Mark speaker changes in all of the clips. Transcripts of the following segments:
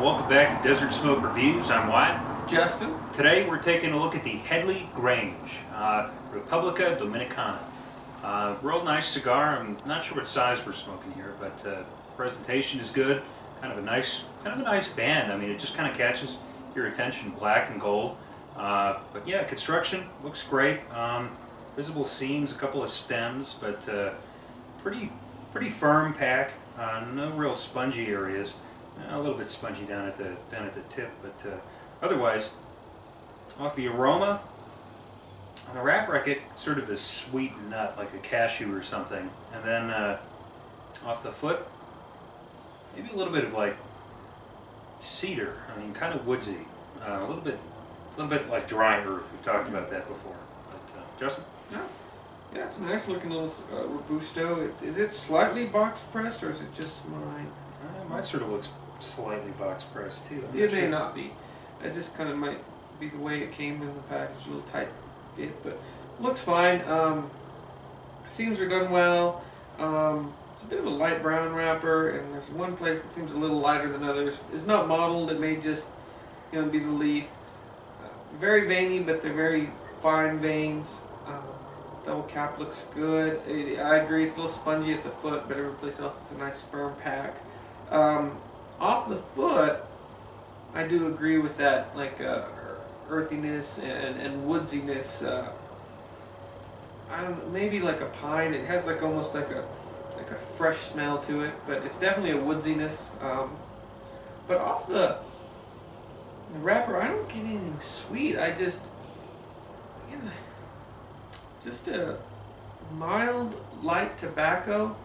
Speaker 1: welcome back to Desert Smoke Reviews. I'm Wyatt.
Speaker 2: Justin.
Speaker 1: Today we're taking a look at the Headley Grange, Republica Dominicana. Real nice cigar. I'm not sure what size we're smoking here, but presentation is good. Kind of a nice band. I mean, it just kind of catches your attention, black and gold. But yeah, construction looks great. Visible seams, a couple of stems, but pretty firm pack. No real spongy areas. A little bit spongy down at the tip, but otherwise, off the aroma, on the wrapper I get sort of a sweet nut, like a cashew or something, and then off the foot, maybe a little bit of like cedar. I mean, kind of woodsy, a little bit like dry earth. We've talked about that before. But Justin?
Speaker 2: Yeah, it's a nice looking little Robusto. Is it slightly box pressed or is it just mine?
Speaker 1: Mine sort of looks slightly box pressed too.
Speaker 2: It may not be. It just kind of might be the way it came in the package, a little tight fit, but looks fine. Seams are done well. It's a bit of a light brown wrapper, and there's one place that seems a little lighter than others. It's not mottled. It may just, be the leaf. Very veiny, but they're very fine veins. Double cap looks good. I agree, it's a little spongy at the foot, but every place else it's a nice firm pack. Off the foot, I do agree with that, like earthiness and woodsiness. I don't know, maybe like a pine. It has like almost like a fresh smell to it, but it's definitely a woodsiness. But off the wrapper, I don't get anything sweet. I just a mild, light tobacco,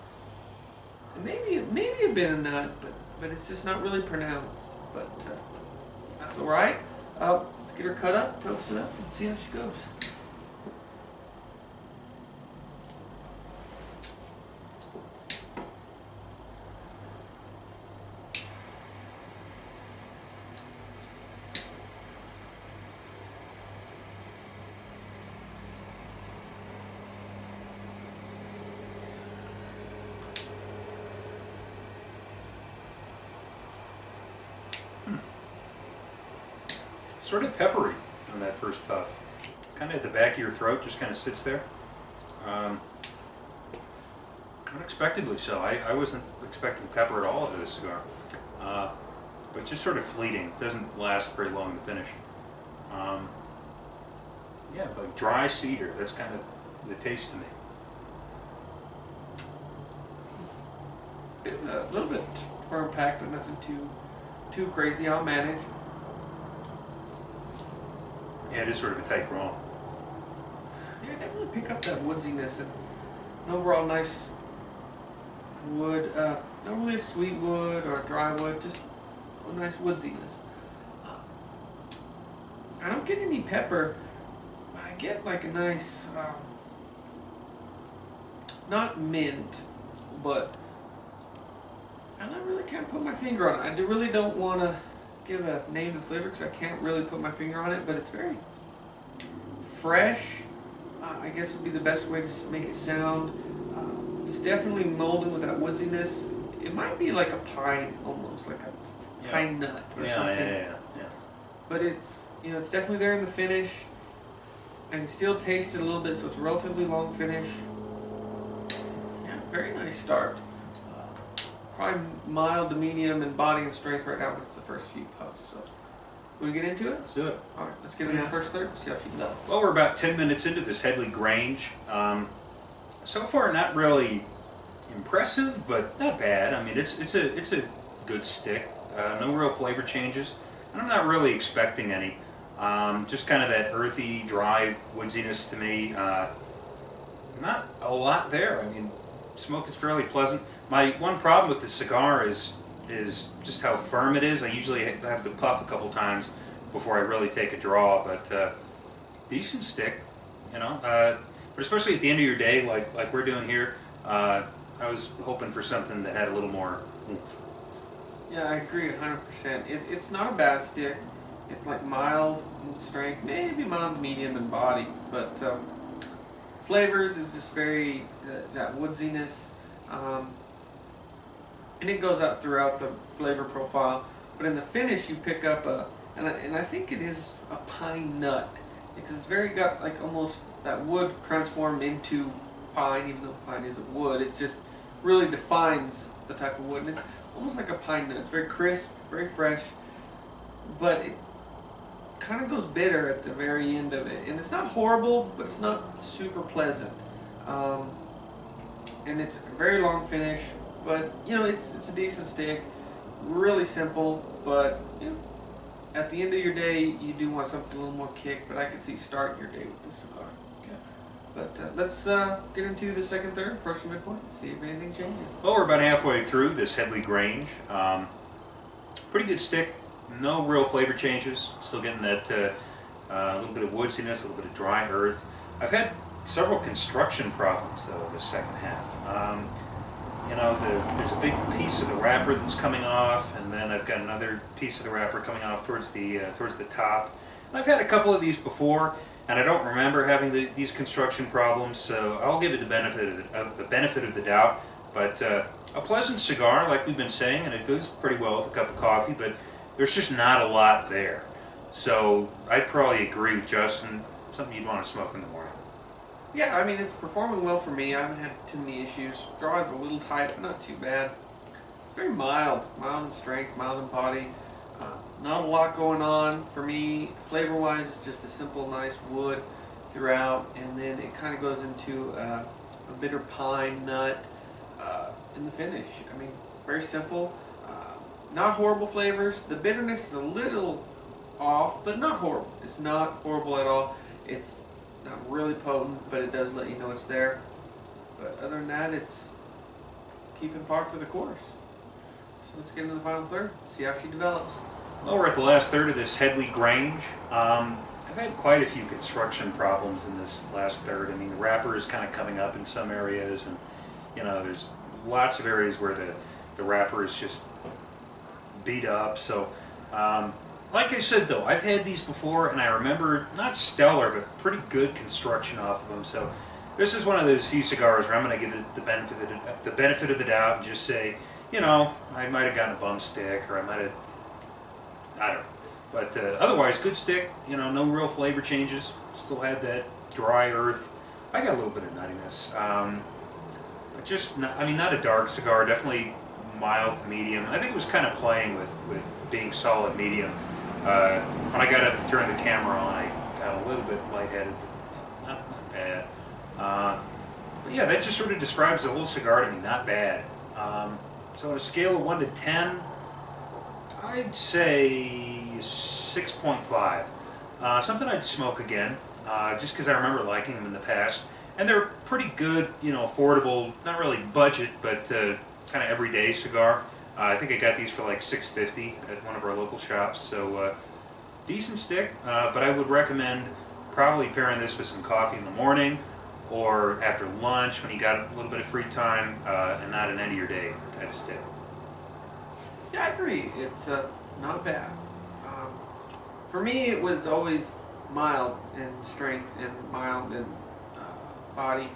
Speaker 2: and maybe a bit of nut, but it's just not really pronounced. But that's all right. Let's get her cut up, toast it up, and see how she goes.
Speaker 1: Sort of peppery on that first puff. Kind of at the back of your throat, just kind of sits there. Unexpectedly so. I wasn't expecting pepper at all out of this cigar. But just sort of fleeting. Doesn't last very long to finish. Yeah, like dry cedar. That's kind of the taste to me.
Speaker 2: A little bit firm packed, but nothing too crazy. I'll manage.
Speaker 1: Yeah, it is sort of a tight draw.
Speaker 2: Yeah, definitely pick up that woodsiness and an overall nice wood. Not really a sweet wood or dry wood, just a nice woodsiness. I don't get any pepper, but I get like a nice, not mint, but I really can't put my finger on it. I really don't want to give a name to the flavor because I can't really put my finger on it, but it's very fresh. I guess would be the best way to make it sound. It's definitely molded with that woodsiness. It might be like a pine, almost like a pine nut or something.
Speaker 1: Yeah.
Speaker 2: But it's it's definitely there in the finish. I can still taste it a little bit, so it's a relatively long finish. Yeah, very nice start. Probably mild to medium in body and strength right now, but it's the first few puffs. So, want to get into it?
Speaker 1: Let's do it.
Speaker 2: All right, let's get into the first third. See how she does.
Speaker 1: Well, we're about 10 minutes into this Headley Grange. So far, not really impressive, but not bad. I mean, it's a good stick. No real flavor changes, and I'm not really expecting any. Just kind of that earthy, dry woodsiness to me. Not a lot there. I mean, smoke is fairly pleasant. My one problem with the cigar is just how firm it is. I usually have to puff a couple times before I really take a draw, but decent stick, but especially at the end of your day, like we're doing here, I was hoping for something that had a little more oomph.
Speaker 2: Yeah, I agree 100%. It's not a bad stick. It's like mild in strength, maybe mild to medium in body, but flavors is just very, that woodsiness. And it goes out throughout the flavor profile. but in the finish you pick up and I think it is a pine nut, because it's very got like almost that wood transformed into pine, even though pine isn't wood. It just really defines the type of wood, and it's almost like a pine nut. It's very crisp, very fresh, but it kind of goes bitter at the very end of it, and it's not horrible, but it's not super pleasant. And it's a very long finish, but you know, it's a decent stick. Really simple, but you know, at the end of your day, you do want something a little more kick. But I could see starting your day with this cigar.
Speaker 1: Okay.
Speaker 2: But let's get into the second third, approach the midpoint, see if anything changes.
Speaker 1: Well, we're about halfway through this Headley Grange. Pretty good stick. No real flavor changes. Still getting that little bit of woodsiness, a little bit of dry earth. I've had several construction problems though in the second half. You know, there's a big piece of the wrapper that's coming off, and then I've got another piece of the wrapper coming off towards the top. And I've had a couple of these before, and I don't remember having these construction problems, so I'll give it the benefit of the doubt. But a pleasant cigar, like we've been saying, and it goes pretty well with a cup of coffee, but there's just not a lot there. So I'd probably agree with Justin, something you'd want to smoke in the morning.
Speaker 2: Yeah, I mean, it's performing well for me. I haven't had too many issues. Draw is a little tight, but not too bad. Very mild in strength, mild in body. Not a lot going on for me. Flavor-wise, it's just a simple, nice wood throughout, and then it kind of goes into a bitter pine nut in the finish. I mean, very simple. Not horrible flavors. The bitterness is a little off, but not horrible. It's not horrible at all. It's not really potent, but it does let you know it's there. But other than that, it's keeping par for the course. So let's get into the final third, see how she develops.
Speaker 1: Well, we're at the last third of this Headley Grange. I've had quite a few construction problems in this last third. I mean, the wrapper is kind of coming up in some areas, and you know, there's lots of areas where the wrapper is just beat up. So like I said though, I've had these before, and I remember not stellar but pretty good construction off of them. So this is one of those few cigars where I'm going to give it the benefit of the doubt and just say, you know, I might have gotten a bum stick, or I might have, I don't know. But otherwise, good stick. You know, no real flavor changes. Still had that dry earth. I got a little bit of nuttiness, but just not, I mean, not a dark cigar. Definitely mild to medium. I think it was kind of playing with being solid medium. When I got up to turn the camera on, I got a little bit lightheaded, but not bad. But yeah, that just sort of describes the whole cigar to me, not bad. So on a scale of 1 to 10, I'd say 6.5. Something I'd smoke again, just because I remember liking them in the past. And they're pretty good, you know, affordable, not really budget, but kind of everyday cigar. I think I got these for like $6.50 at one of our local shops, so decent stick, but I would recommend probably pairing this with some coffee in the morning or after lunch when you got a little bit of free time, and not an end of your day type of stick.
Speaker 2: Yeah, I agree. It's not bad. For me, it was always mild in strength and mild in body.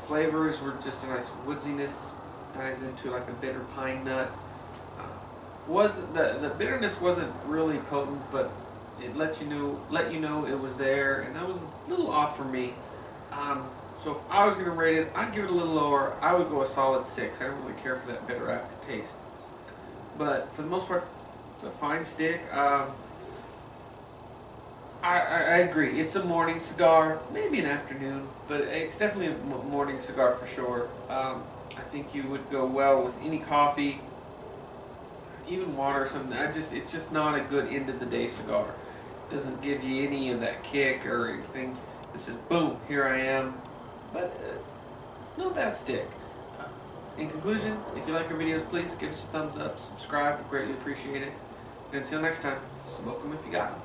Speaker 2: Flavors were just a nice woodsiness, ties into like a bitter pine nut. The bitterness wasn't really potent, but it let you know it was there, and that was a little off for me. So if I was going to rate it, I'd give it a little lower. I would go a solid 6. I don't really care for that bitter aftertaste. But for the most part, it's a fine stick. I agree. It's a morning cigar, maybe an afternoon, but it's definitely a morning cigar for sure. I think you would go well with any coffee, even water or something. It's just not a good end of the day cigar. It doesn't give you any of that kick or anything. This is boom, here I am. But not bad stick. In conclusion, if you like our videos, please give us a thumbs up, subscribe, we'd greatly appreciate it. And until next time, smoke them if you got them.